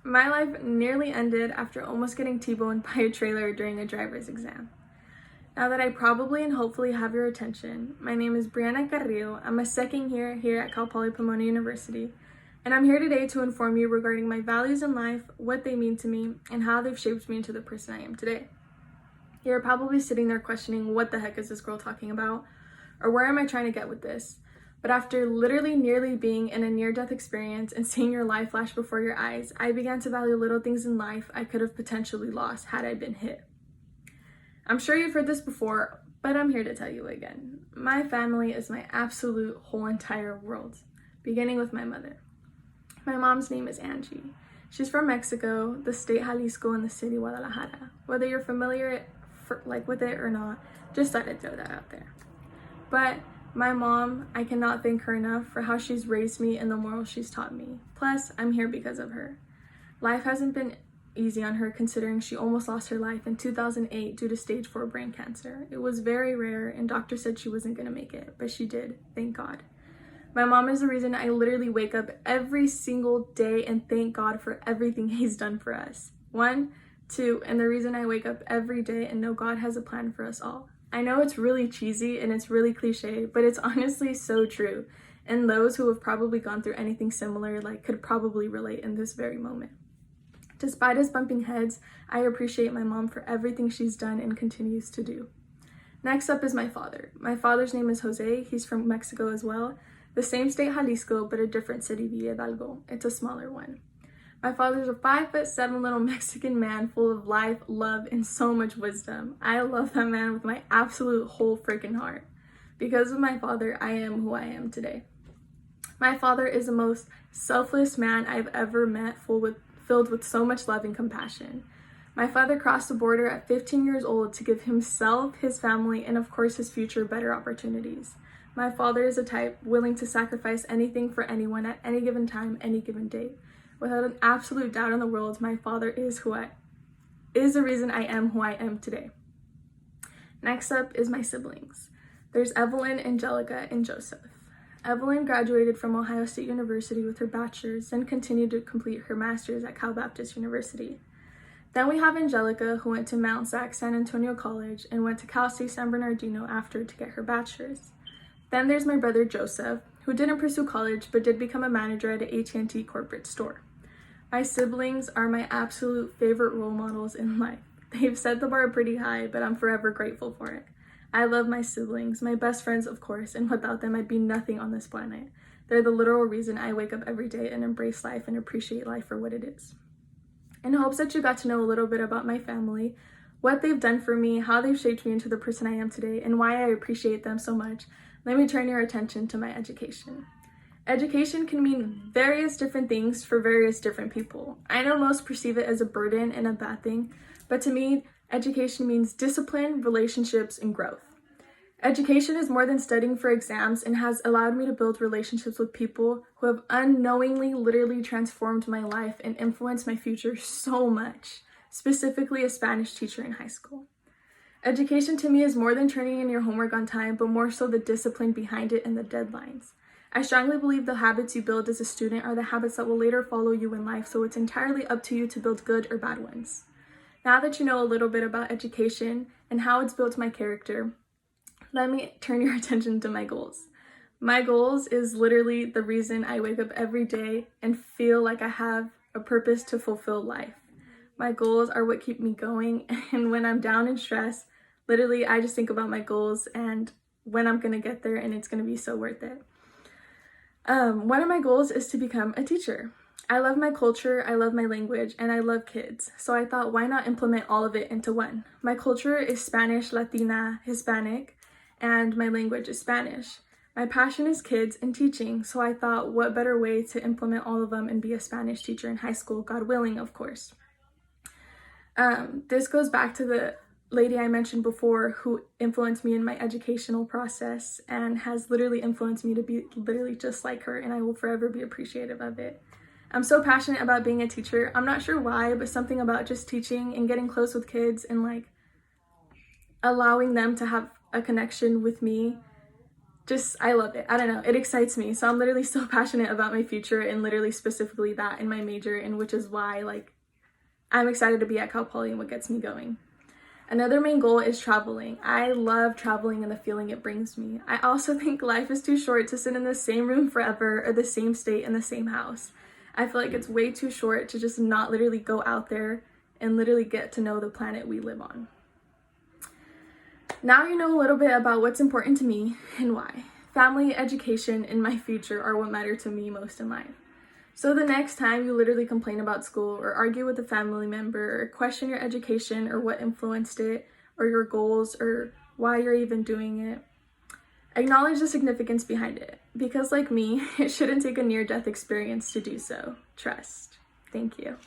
My life nearly ended after almost getting T-boned by a trailer during a driver's exam. Now that I probably and hopefully have your attention, my name is Brianna Carrillo. I'm a second year here at Cal Poly Pomona University, and I'm here today to inform you regarding my values in life, what they mean to me, and how they've shaped me into the person I am today. You're probably sitting there questioning, what the heck is this girl talking about? Or where am I trying to get with this? But after literally nearly being in a near-death experience and seeing your life flash before your eyes, I began to value little things in life I could have potentially lost had I been hit. I'm sure you've heard this before, but I'm here to tell you again. My family is my absolute whole entire world, beginning with my mother. My mom's name is Angie. She's from Mexico, the state Jalisco, and the city Guadalajara. Whether you're familiar with it or not, just thought I'd throw that out there. But my mom, I cannot thank her enough for how she's raised me and the morals she's taught me. Plus, I'm here because of her. Life hasn't been easy on her considering she almost lost her life in 2008 due to stage 4 brain cancer. It was very rare and doctors said she wasn't going to make it, but she did, thank God. My mom is the reason I literally wake up every single day and thank God for everything he's done for us. 1, 2, and the reason I wake up every day and know God has a plan for us all. I know it's really cheesy and it's really cliche, but it's honestly so true. And those who have probably gone through anything similar could probably relate in this very moment. Despite us bumping heads, I appreciate my mom for everything she's done and continues to do. Next up is my father. My father's name is Jose. He's from Mexico as well. The same state, Jalisco, but a different city, Villa Hidalgo. It's a smaller one. My father's a 5'7" little Mexican man full of life, love, and so much wisdom. I love that man with my absolute whole freaking heart. Because of my father, I am who I am today. My father is the most selfless man I've ever met, filled with so much love and compassion. My father crossed the border at 15 years old to give himself, his family, and of course his future better opportunities. My father is a type willing to sacrifice anything for anyone at any given time, any given day. Without an absolute doubt in the world, my father is the reason I am who I am today. Next up is my siblings. There's Evelyn, Angelica, and Joseph. Evelyn graduated from Ohio State University with her bachelor's and continued to complete her master's at Cal Baptist University. Then we have Angelica, who went to Mount Sac San Antonio College and went to Cal State San Bernardino after to get her bachelor's. Then there's my brother Joseph, who didn't pursue college but did become a manager at an AT&T corporate store. My siblings are my absolute favorite role models in life. They've set the bar pretty high, but I'm forever grateful for it. I love my siblings, my best friends of course, and without them I'd be nothing on this planet. They're the literal reason I wake up every day and embrace life and appreciate life for what it is. In hopes that you got to know a little bit about my family, what they've done for me, how they've shaped me into the person I am today, and why I appreciate them so much, let me turn your attention to my education. Education can mean various different things for various different people. I know most perceive it as a burden and a bad thing, but to me, education means discipline, relationships, and growth. Education is more than studying for exams and has allowed me to build relationships with people who have unknowingly literally transformed my life and influenced my future so much, specifically a Spanish teacher in high school. Education to me is more than turning in your homework on time, but more so the discipline behind it and the deadlines. I strongly believe the habits you build as a student are the habits that will later follow you in life, so it's entirely up to you to build good or bad ones. Now that you know a little bit about education and how it's built my character, let me turn your attention to my goals. My goals is literally the reason I wake up every day and feel like I have a purpose to fulfill life. My goals are what keep me going, and when I'm down and stressed, literally I just think about my goals and when I'm gonna get there, and it's gonna be so worth it. One of my goals is to become a teacher. I love my culture, I love my language, and I love kids. So I thought, why not implement all of it into one? My culture is Spanish, Latina, Hispanic, and my language is Spanish. My passion is kids and teaching, so I thought, what better way to implement all of them and be a Spanish teacher in high school, God willing, of course. This goes back to the lady I mentioned before who influenced me in my educational process and has literally influenced me to be literally just like her, and I will forever be appreciative of it. I'm so passionate about being a teacher. I'm not sure why, but something about just teaching and getting close with kids and allowing them to have a connection with me I love it. I don't know, it excites me. So I'm literally so passionate about my future and literally specifically that in my major, and which is why like I'm excited to be at Cal Poly and what gets me going. Another main goal is traveling. I love traveling and the feeling it brings me. I also think life is too short to sit in the same room forever or the same state in the same house. I feel like it's way too short to just not literally go out there and literally get to know the planet we live on. Now you know a little bit about what's important to me and why. Family, education, and my future are what matter to me most in life. So the next time you literally complain about school or argue with a family member or question your education or what influenced it or your goals or why you're even doing it, acknowledge the significance behind it. Because like me, it shouldn't take a near-death experience to do so. Trust. Thank you.